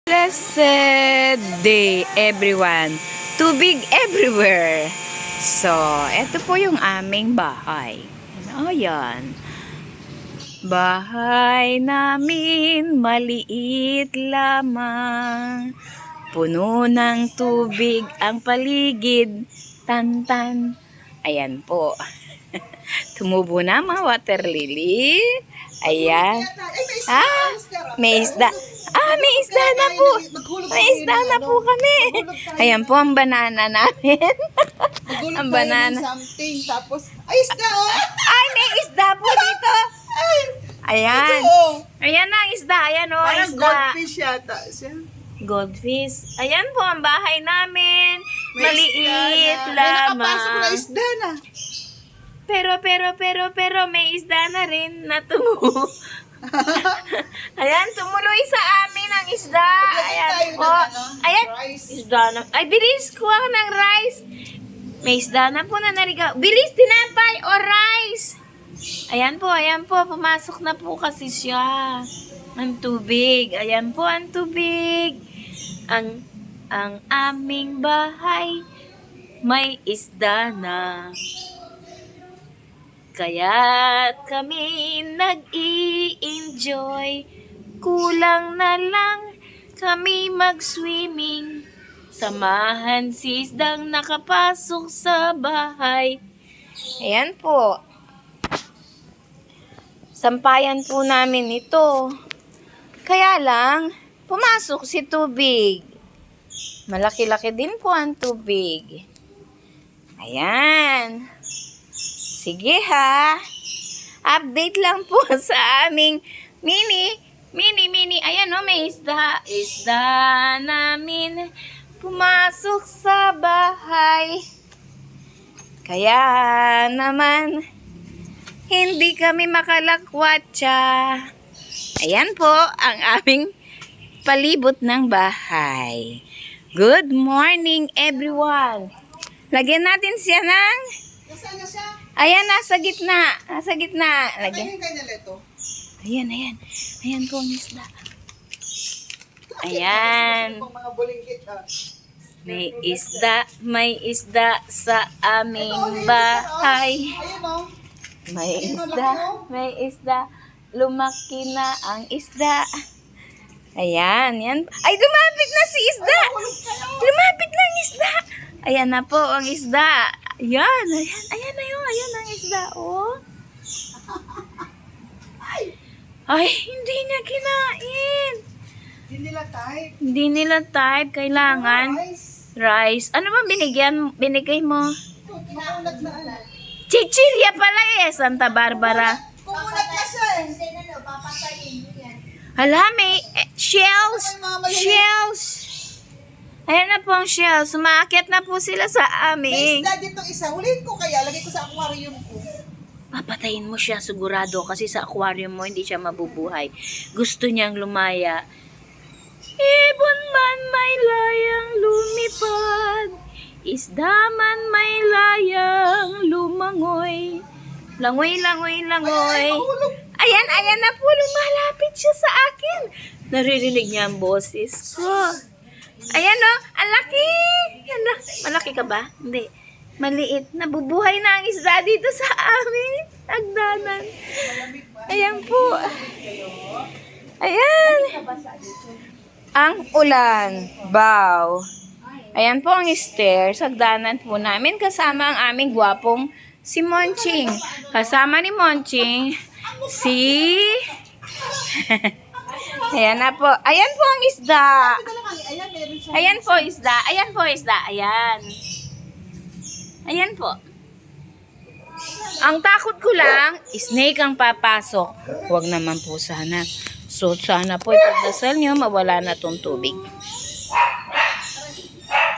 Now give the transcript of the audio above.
Blessed day, everyone. Tubig everywhere. So, ito po yung aming bahay. Ayan. Bahay namin maliit lamang. Puno ng tubig ang paligid. Tantan. Ayan po. Tumubo na mga water lily. Ayan. May isda. May isda na po. May isda na po kami. Ayan po ang banana namin. Ang banana. Something. Tapos, ay, isda, oh! Ay, may isda po dito. Ayan. Ayan na ang isda. Ayan o, Parang isda. goldfish yata siya. Goldfish. Ayan po ang bahay namin. Maliit May nakapasok na lamang. isda na. Pero may isda na rin na tumulo. Ayan, tumuloy sa amin ang isda. Ayan po. Ayan, isda na. Ay, bilis, kuha ka ng rice. May isda na po na narigaw. Bilis, tinapay o rice. Ayan po, pumasok na po kasi siya. Ang tubig. Ayan po ang tubig. Ang aming bahay may isda na. Kaya kami nag-i-enjoy. Kulang na lang kami mag-swimming. Samahan si isdang nakapasok sa bahay. Ayan po. Sampayan po namin ito. Kaya lang, pumasok si tubig. Malaki-laki din po ang tubig. Ayan. Sige ha. Update lang po sa aming mini. Ayan o, may isda. Isda namin pumasok sa bahay. Kaya naman, hindi kami makalakwatsa. Ayan po ang aming palibot ng bahay. Good morning, everyone. Lagyan natin siya ng... Nasaan na siya? Ayan, nasa gitna. Nasa gitna. Lagyan. Kaya na ito. Ayan. Ayan po ang isda. Ayan. Mga bulinggit, ha? May isda sa aming bahay. Ayun, oh. May isda. Lumaki na ang isda. Ayan, yan. Ay, lumapit na si isda. Lumapit na ang isda. Ayan na po ang isda. Ayan na yun. Ayan ang isda, oh. Ay, hindi niya kinain. Hindi nila type. Kailangan rice. Ano ba binigay mo? Chichirya pala Santa Barbara. Kumulat na siya, eh. Hala, may shells. Ayan na po ang shells. Sumakit na po sila sa May amin. isda dito isa. Huliin ko kaya. Lagay ko sa aquarium ko. Papatayin mo siya sigurado kasi sa aquarium mo hindi siya mabubuhay. Gusto niyang lumaya. Ibon man may layang lumipad, isda man may layang lumangoy. Langoy. Ayan na po, lumalapit siya sa akin. Naririnig niya ang boses ko. Ayan o, ang laki. Malaki ka ba? Hindi. Maliit. Nabubuhay na ang isda dito sa amin. Agdanan. Ayan po. Ayan. Ang ulan. Bow. Ayan po ang stairs. Agdanan po namin kasama ang aming gwapong si Monching. Kasama ni Monching si... Ayan na po. Ayan po ang isda. Ayan po isda. Ayan po. Ang takot ko lang, snake ang papasok. Huwag naman po sana. So, sana po ipagdasal nyo, mawala na tong tubig.